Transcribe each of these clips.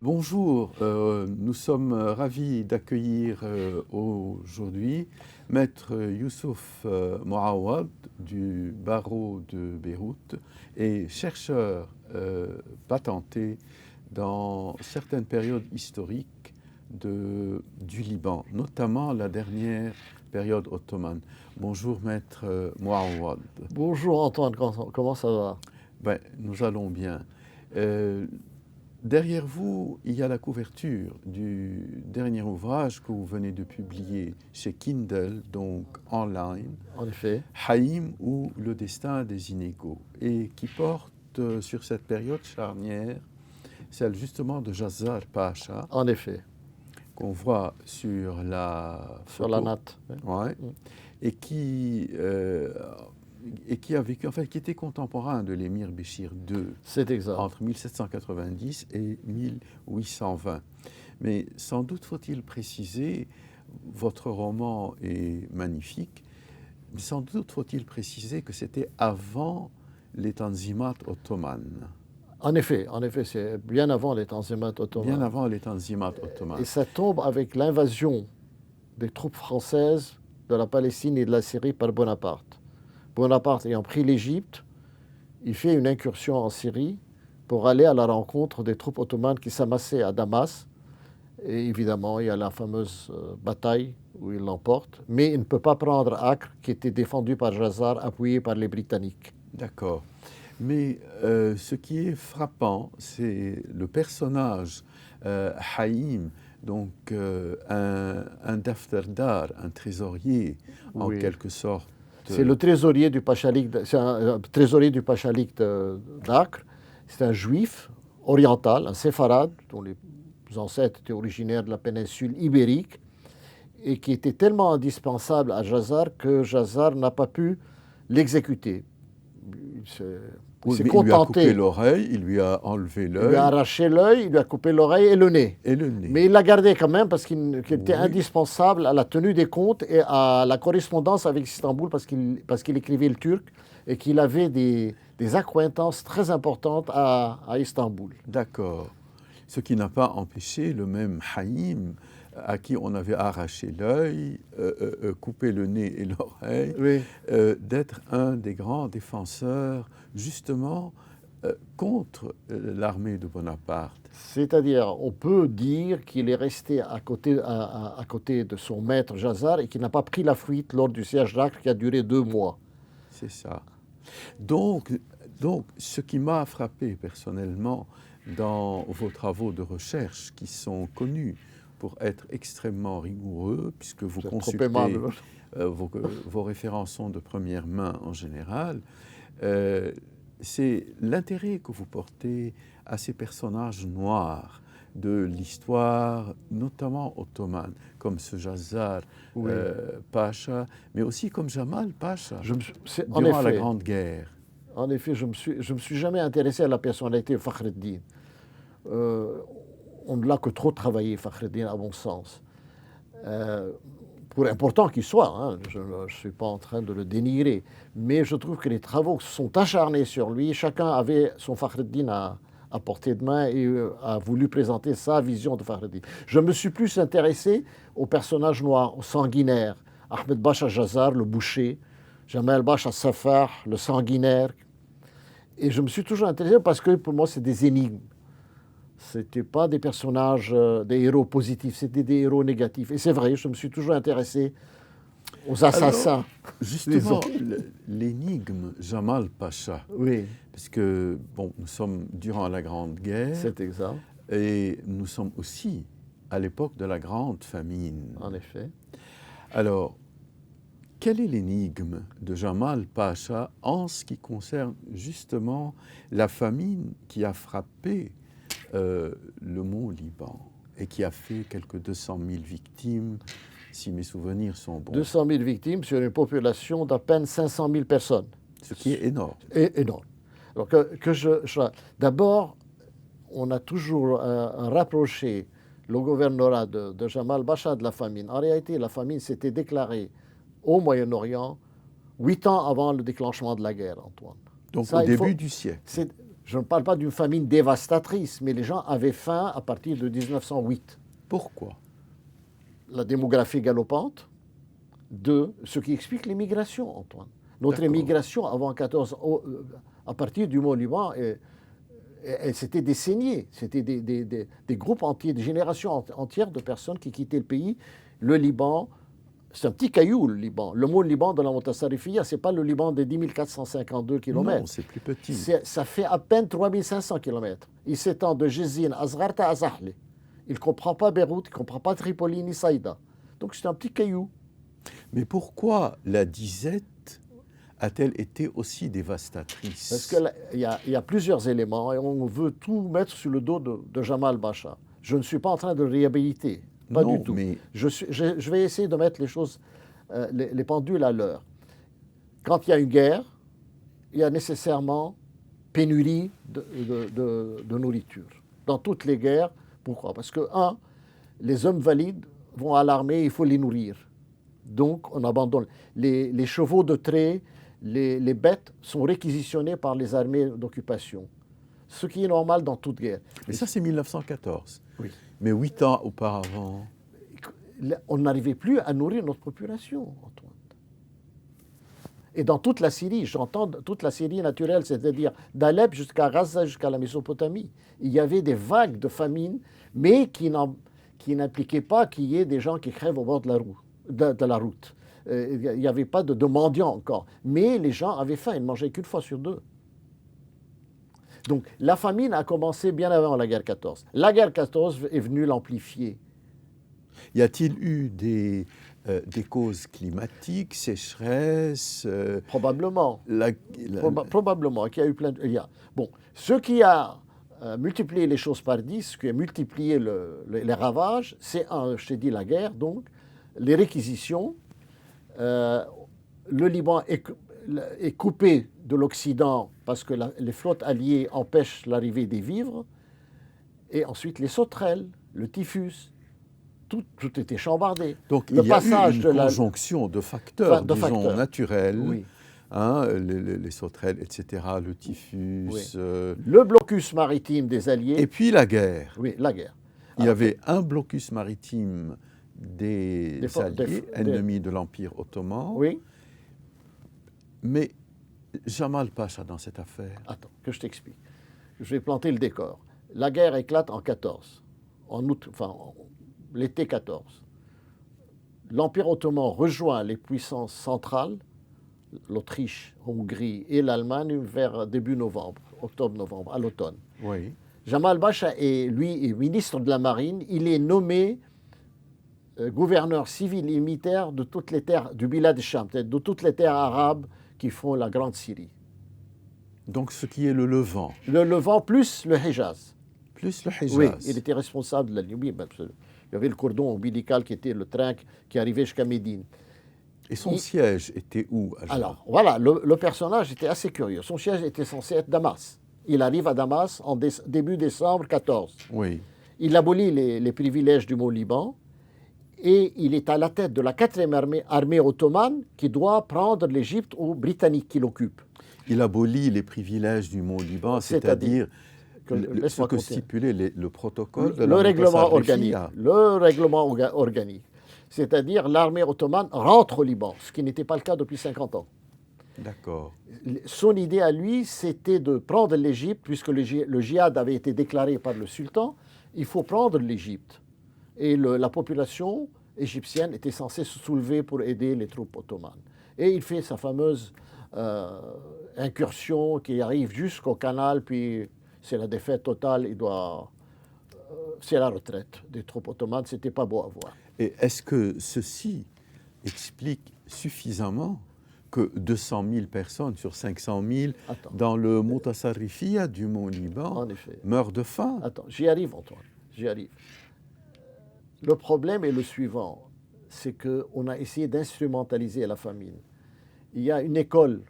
Bonjour, nous sommes ravis d'accueillir aujourd'hui Maître Youssouf Moawad du barreau de Beyrouth et chercheur patenté dans certaines périodes historiques du Liban, notamment la dernière période ottomane. Bonjour Maître Moawad. Bonjour Antoine, comment ça va? Ben, nous allons bien. Derrière vous, il y a la couverture du dernier ouvrage que vous venez de publier chez Kindle, donc online, En effet. Haïm ou Le destin des inégaux, et qui porte sur cette période charnière, celle justement de Jazzar Pacha, En effet. qu'on voit sur la Sur la photo. natte. Ouais. Et qui a vécu, en fait, qui était contemporain de l'émir Béchir II. C'est exact. Entre 1790 et 1820. Mais sans doute faut-il préciser, votre roman est magnifique, mais sans doute faut-il préciser que c'était avant les Tanzimat ottomanes. En effet, c'est bien avant les Tanzimat ottomanes. Bien avant les Tanzimat ottomanes. Et ça tombe avec l'invasion des troupes françaises de la Palestine et de la Syrie par Bonaparte. Bonaparte ayant pris l'Égypte, il fait une incursion en Syrie pour aller à la rencontre des troupes ottomanes qui s'amassaient à Damas. Et évidemment, il y a la fameuse bataille où il l'emporte, mais il ne peut pas prendre Acre, qui était défendu par Jazzar, appuyé par les Britanniques. D'accord. Mais ce qui est frappant, c'est le personnage Haïm, donc un dafterdar, un trésorier, en Oui. quelque sorte. C'est le trésorier du Pachalik, c'est un trésorier du Pachalik d'Acre. C'est un juif oriental, un séfarade, dont les ancêtres étaient originaires de la péninsule ibérique, et qui était tellement indispensable à Jazzar que Jazzar n'a pas pu l'exécuter. Il s'est Il lui a coupé contenté. l'oreille, il lui a enlevé Il lui a l'œil arraché l'œil, il lui a coupé l'oreille et le nez. et le nez. Mais il l'a gardé quand même parce qu'il était Oui. indispensable à la tenue des comptes et à la correspondance avec Istanbul parce qu'il écrivait le turc et qu'il avait des accointances très importantes à Istanbul. D'accord. Ce qui n'a pas empêché le même Haïm, à qui on avait arraché l'œil, coupé le nez et l'oreille, Oui. d'être un des grands défenseurs, justement, contre l'armée de Bonaparte. C'est-à-dire, on peut dire qu'il est resté à côté de son maître Jazzar et qu'il n'a pas pris la fuite lors du siège d'Acre qui a duré 2 mois. C'est ça. Donc, ce qui m'a frappé personnellement dans vos travaux de recherche, qui sont connus pour être extrêmement rigoureux, puisque vous C'est trop consultez, aimable. vos références sont de première main en général, c'est l'intérêt que vous portez à ces personnages noirs de l'histoire, notamment ottomane, comme ce Jazzar Oui. Pacha, mais aussi comme Jamal Pacha, En durant la effet, Grande Guerre. en effet, je me suis jamais intéressé à la personnalité de Fakhreddin. On ne l'a que trop travaillé, Fakhreddin, à mon sens. Pour important qu'il soit, hein, je ne suis pas en train de le dénigrer, mais je trouve que les travaux sont acharnés sur lui. Chacun avait son Fakhreddin à portée de main et a voulu présenter sa vision de Fakhreddin. Je me suis plus intéressé aux personnages noirs, aux sanguinaires. Ahmed Bacha Jazzar, le boucher, Jamal Bacha Safar, le sanguinaire. Et je me suis toujours intéressé parce que pour moi, c'est des énigmes. Ce n'étaient pas des personnages, des héros positifs, c'était des héros négatifs. Et c'est vrai, je me suis toujours intéressé aux assassins. Alors, justement, l'énigme Jamal Pacha, Oui, parce que bon, nous sommes durant la Grande Guerre c'est exact, et nous sommes aussi à l'époque de la Grande Famine. en effet. Alors, quelle est l'énigme de Jamal Pacha en ce qui concerne justement la famine qui a frappé le mont Liban et qui a fait quelques 200 000 victimes, si mes souvenirs sont bons. 200 000 victimes sur une population d'à peine 500 000 personnes. Ce qui est énorme. Et énorme. Alors d'abord, on a toujours rapproché le gouvernorat de Jamal Bacha de la famine. En réalité, la famine s'était déclarée au Moyen-Orient 8 ans avant le déclenchement de la guerre, Antoine. Donc ça, au début du siècle. Je ne parle pas d'une famine dévastatrice, mais les gens avaient faim à partir de 1908. Pourquoi? La démographie galopante. Deux, ce qui explique l'immigration, Antoine. Notre D'accord. immigration avant 14, à partir du Mont-Liban, c'était des saignées, c'était des groupes entiers, des générations entières de personnes qui quittaient le pays. Le Liban, c'est un petit caillou, le Liban. Le mot Liban dans la Montassarifia, ce n'est pas le Liban des 10 452 km. Non, c'est plus petit. Ça fait à peine 3500 km. Il s'étend de Jézine à Zgharta à Zahle. Il ne comprend pas Beyrouth, il ne comprend pas Tripoli ni Saïda. Donc c'est un petit caillou. Mais pourquoi la disette a-t-elle été aussi dévastatrice? Parce qu'il y a plusieurs éléments et on veut tout mettre sur le dos de Jamal Bacha. Je ne suis pas en train de le réhabiliter, pas Non, du tout. mais Je vais essayer de mettre les choses, les pendules à l'heure. Quand il y a une guerre, il y a nécessairement pénurie de nourriture. Dans toutes les guerres, pourquoi? Parce que, un, les hommes valides vont à l'armée, il faut les nourrir. Donc, on abandonne. Les chevaux de trait, les bêtes sont réquisitionnés par les armées d'occupation. Ce qui est normal dans toute guerre. mais ça, c'est 1914. Oui. Mais 8 ans auparavant, On n'arrivait plus à nourrir notre population, Antoine. Et dans toute la Syrie, j'entends toute la Syrie naturelle, c'est-à-dire d'Alep jusqu'à Gaza, jusqu'à la Mésopotamie, il y avait des vagues de famine, mais qui n'impliquaient pas qu'il y ait des gens qui crèvent au bord de la route. Il n'y avait pas de mendiants encore. Mais les gens avaient faim, ils ne mangeaient qu'une fois sur deux. Donc la famine a commencé bien avant la guerre 14. La guerre 14 est venue l'amplifier. y a-t-il eu des causes climatiques, sécheresse Probablement. Probablement qu'il y a eu plein de... Bon, ce qui a multiplié les choses par 10, ce qui a multiplié les ravages, c'est, je t'ai dit, la guerre, donc, les réquisitions. Le Liban est coupé de l'Occident parce que les flottes alliées empêchent l'arrivée des vivres. Et ensuite, les sauterelles, le typhus, tout était chambardé. Donc le il y a passage eu une conjonction de facteurs, disons, naturels, oui. Hein, les sauterelles, etc., le typhus. Oui. Le blocus maritime des Alliés. Et puis la guerre. Oui, la guerre. Il y avait un blocus maritime des Alliés, ennemis de l'Empire ottoman. Oui. Mais Jamal Pacha dans cette affaire. Attends, que je t'explique. Je vais planter le décor. La guerre éclate en 14, en août, l'été 14. L'Empire ottoman rejoint les puissances centrales, l'Autriche, Hongrie et l'Allemagne vers début novembre, octobre-novembre, à l'automne. Oui. Jamal Bacha est ministre de la Marine. Il est nommé gouverneur civil et militaire de toutes les terres du Bilad Sham, de toutes les terres arabes qui font la Grande Syrie. Donc ce qui est le Levant. Le Levant plus le Hejaz. Plus le Hejaz. Oui, il était responsable de la Libye. Il y avait le cordon ombilical qui était le train qui arrivait jusqu'à Médine. Et son siège était où? Alors, voilà, le personnage était assez curieux. Son siège était censé être Damas. Il arrive à Damas en début décembre 14. Oui. Il abolit les privilèges du Mont-Liban et il est à la tête de la 4e armée ottomane qui doit prendre l'Égypte aux Britanniques qui l'occupent. Il abolit les privilèges du Mont-Liban, c'est-à-dire ce que stipulait le protocole de la règlement organique. Le règlement organique. C'est-à-dire l'armée ottomane rentre au Liban, ce qui n'était pas le cas depuis 50 ans. D'accord. Son idée à lui, c'était de prendre l'Égypte, puisque le djihad avait été déclaré par le sultan, il faut prendre l'Égypte. Et la population égyptienne était censée se soulever pour aider les troupes ottomanes. Et il fait sa fameuse incursion qui arrive jusqu'au canal, puis c'est la défaite totale, c'est la retraite des troupes ottomanes, c'était pas beau à voir. Et est-ce que ceci explique suffisamment que 200 000 personnes sur 500 000 dans le Montassarifia du Mont-Liban meurent de faim? Attends, j'y arrive, Antoine, j'y arrive. Le problème est le suivant, c'est qu'on a essayé d'instrumentaliser la famine. Il y a une école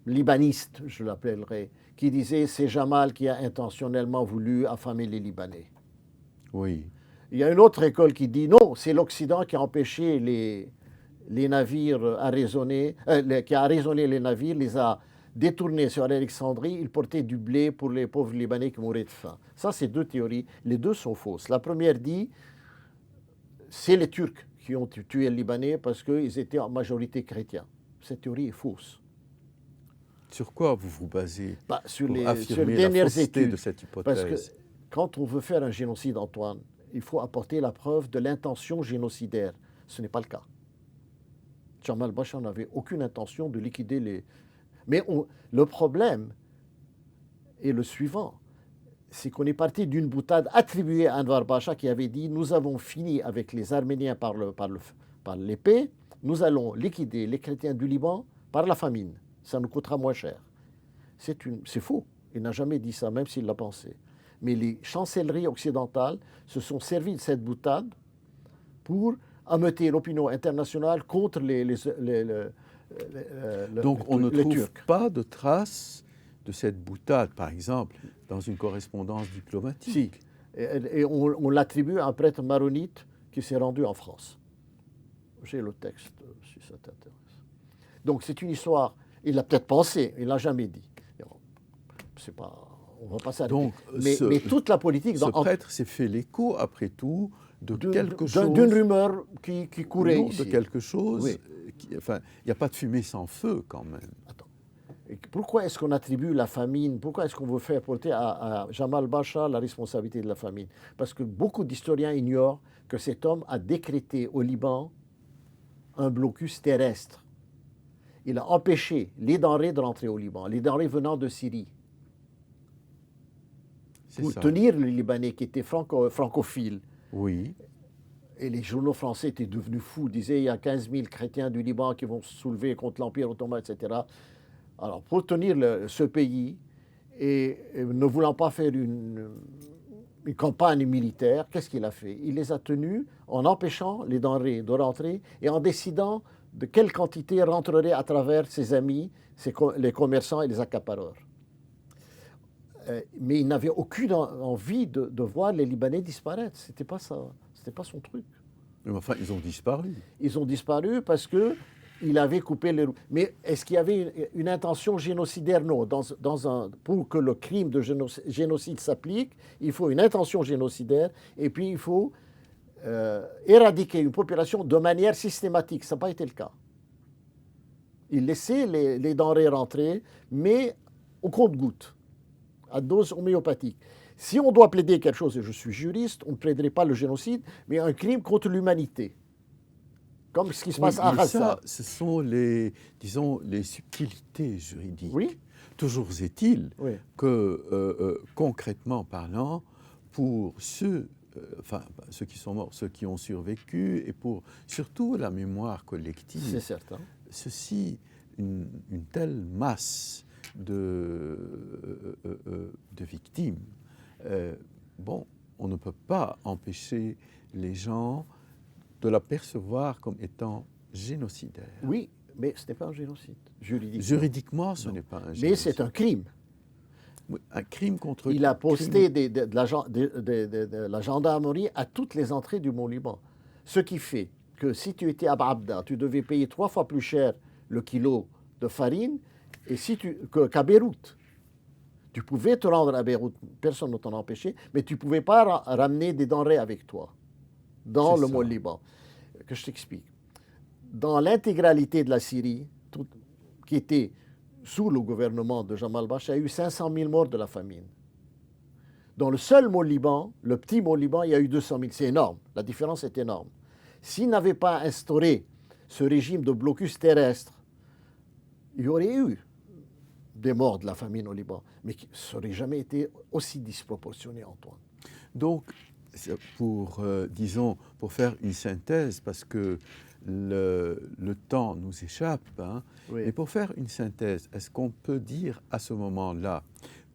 libaniste, je l'appellerai, qui disait c'est Jamal qui a intentionnellement voulu affamer les Libanais. Oui. Il y a une autre école qui dit non, c'est l'Occident qui a empêché les navires arraisonnés, qui a arraisonné les navires, détourné sur Alexandrie, il portait du blé pour les pauvres Libanais qui mouraient de faim. Ça, c'est deux théories. Les deux sont fausses. La première dit, c'est les Turcs qui ont tué les Libanais parce qu'ils étaient en majorité chrétiens. Cette théorie est fausse. Sur quoi vous vous basez Sur pour les affirmer la dernières fausseté études. de cette Parce hypothèse? que quand on veut faire un génocide, Antoine, il faut apporter la preuve de l'intention génocidaire. Ce n'est pas le cas. Jamal Bachar n'avait aucune intention de liquider les... Mais le problème est le suivant. C'est qu'on est parti d'une boutade attribuée à Anwar Pasha qui avait dit « Nous avons fini avec les Arméniens par l'épée, nous allons liquider les chrétiens du Liban par la famine. Ça nous coûtera moins cher. » C'est faux. Il n'a jamais dit ça, même s'il l'a pensé. Mais les chancelleries occidentales se sont servies de cette boutade pour ameuter l'opinion internationale contre Donc on ne les trouve Turcs. pas de traces de cette boutade, par exemple, dans une correspondance diplomatique. Si. Et on l'attribue à un prêtre maronite qui s'est rendu en France. J'ai le texte, si ça t'intéresse. Donc c'est une histoire, il l'a peut-être pensé, il ne l'a jamais dit. C'est pas, on ne va pas s'arrêter. Donc, mais toute la politique... Ce prêtre s'est fait l'écho, après tout, de quelque chose... D'une rumeur qui courait non, ici. de quelque chose... Oui. Enfin, il n'y a pas de fumée sans feu, quand même. Attends. Et pourquoi est-ce qu'on attribue la famine? Pourquoi est-ce qu'on veut faire porter à Jamal Bachar la responsabilité de la famine? Parce que beaucoup d'historiens ignorent que cet homme a décrété au Liban un blocus terrestre. Il a empêché les denrées de rentrer au Liban, les denrées venant de Syrie. Pour tenir les Libanais qui étaient francophiles. Oui. Et les journaux français étaient devenus fous, disaient il y a 15 000 chrétiens du Liban qui vont se soulever contre l'Empire ottoman, etc. Alors, pour tenir ce pays, et ne voulant pas faire une campagne militaire, qu'est-ce qu'il a fait? Il les a tenus en empêchant les denrées de rentrer et en décidant de quelle quantité rentrerait à travers ses amis, les commerçants et les accapareurs. Mais il n'avait aucune envie de voir les Libanais disparaître. C'était pas ça. C'était pas son truc. Mais enfin, ils ont disparu. Ils ont disparu parce qu'il avait coupé les roues. Mais est-ce qu'il y avait une intention génocidaire? Non. Pour que le crime de génocide s'applique, il faut une intention génocidaire et puis il faut éradiquer une population de manière systématique. Ça n'a pas été le cas. Il laissait les denrées rentrer, mais au compte-gouttes, à dose homéopathique. Si on doit plaider quelque chose, et je suis juriste, on ne plaiderait pas le génocide, mais un crime contre l'humanité. Comme ce qui se passe à Gaza. Ce sont les subtilités juridiques. Oui. Toujours est-il que, concrètement parlant, pour ceux qui sont morts, ceux qui ont survécu, et pour surtout la mémoire collective, c'est certain. Ceci, une telle masse de victimes, on ne peut pas empêcher les gens de la percevoir comme étant génocidaire. Oui, mais ce n'est pas un génocide, juridiquement. Juridiquement, ce n'est pas un génocide. Mais c'est un crime. Oui, un crime contre... Il a posté de la gendarmerie à toutes les entrées du Mont-Liban. Ce qui fait que si tu étais à Abda, tu devais payer 3 fois plus cher le kilo de farine qu'à Beyrouth. Tu pouvais te rendre à Beyrouth, personne ne t'en empêchait, mais tu ne pouvais pas ramener des denrées avec toi dans le Mont-Liban. Que je t'explique. Dans l'intégralité de la Syrie, qui était sous le gouvernement de Jamal Bachar, il y a eu 500 000 morts de la famine. Dans le seul Mont-Liban, le petit Mont-Liban, il y a eu 200 000. C'est énorme. La différence est énorme. S'il n'avait pas instauré ce régime de blocus terrestre, il y aurait eu des morts de la famine au Liban, mais ça n'aurait jamais été aussi disproportionné, Antoine. Donc, pour faire une synthèse, parce que le temps nous échappe, et pour faire une synthèse, est-ce qu'on peut dire à ce moment-là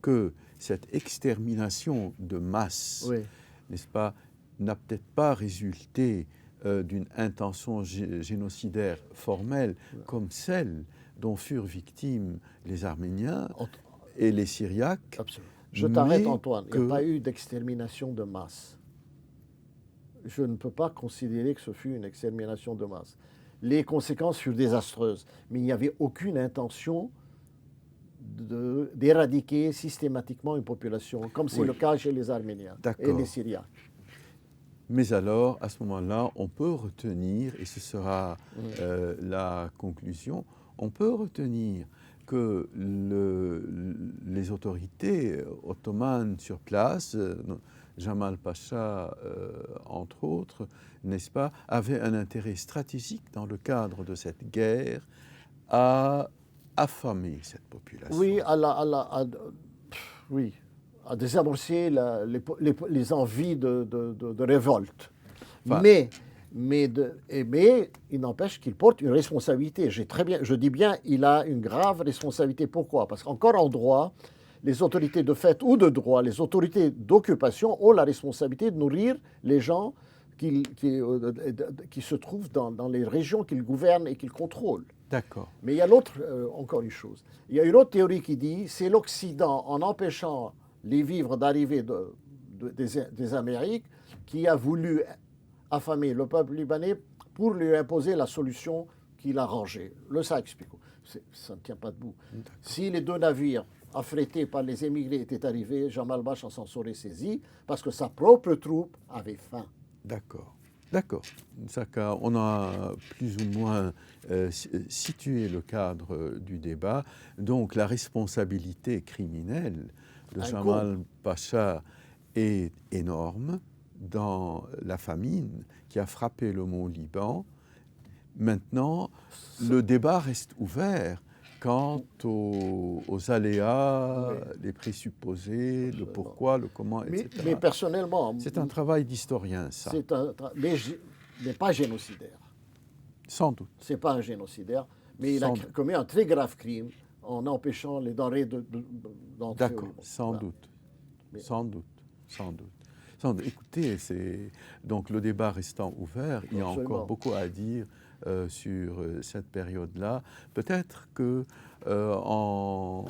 que cette extermination de masse, n'est-ce pas, n'a peut-être pas résulté d'une intention génocidaire formelle comme celle dont furent victimes les Arméniens et les Syriaques? Absolument. Je t'arrête, Antoine. Il n'y a pas eu d'extermination de masse. Je ne peux pas considérer que ce fut une extermination de masse. Les conséquences furent désastreuses, mais il n'y avait aucune intention d'éradiquer systématiquement une population, comme c'est Oui. le cas chez les Arméniens et D'accord. les Syriens. Mais alors, à ce moment-là, on peut retenir, et ce sera la conclusion, on peut retenir que les autorités ottomanes sur place, Jamal Pacha entre autres, n'est-ce pas, avaient un intérêt stratégique dans le cadre de cette guerre à affamer cette population. Oui, oui, à désamorcer les envies de révolte. Enfin, Mais il n'empêche qu'il porte une responsabilité. Je dis bien, il a une grave responsabilité. Pourquoi? Parce qu'encore en droit, les autorités de fait ou de droit, les autorités d'occupation ont la responsabilité de nourrir les gens qui se trouvent dans les régions qu'ils gouvernent et qu'ils contrôlent. d'accord. Mais il y a encore une chose. Il y a une autre théorie qui dit c'est l'Occident, en empêchant les vivres d'arriver des Amériques, qui a voulu affamer le peuple libanais pour lui imposer la solution qu'il a rangée. Ça explique. Ça ne tient pas debout. Si les deux navires affrétés par les émigrés étaient arrivés, Jamal Pacha s'en serait saisi parce que sa propre troupe avait faim. D'accord. D'accord. Saka, on a plus ou moins situé le cadre du débat. Donc la responsabilité criminelle de Jamal Pacha est énorme dans la famine qui a frappé le mont Liban. Maintenant, le débat reste ouvert quant aux aléas, les présupposés, le pourquoi, le comment, etc. Mais personnellement... C'est un travail d'historien, ça. Mais pas génocidaire. Sans doute. Ce n'est pas un génocidaire, mais il a commis un très grave crime en empêchant les denrées d'entrer. D'accord, sans doute. Sans doute. Sans doute. Écoutez, donc le débat restant ouvert, il y a encore beaucoup à dire sur cette période-là. Peut-être que en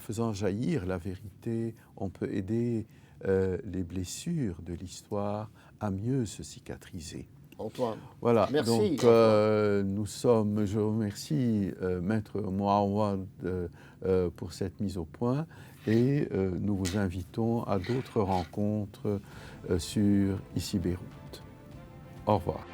faisant jaillir la vérité, on peut aider les blessures de l'histoire à mieux se cicatriser. Antoine, voilà. merci. Donc je remercie Maître Mouawad pour cette mise au point et nous vous invitons à d'autres rencontres sur ICI Beyrouth. Au revoir.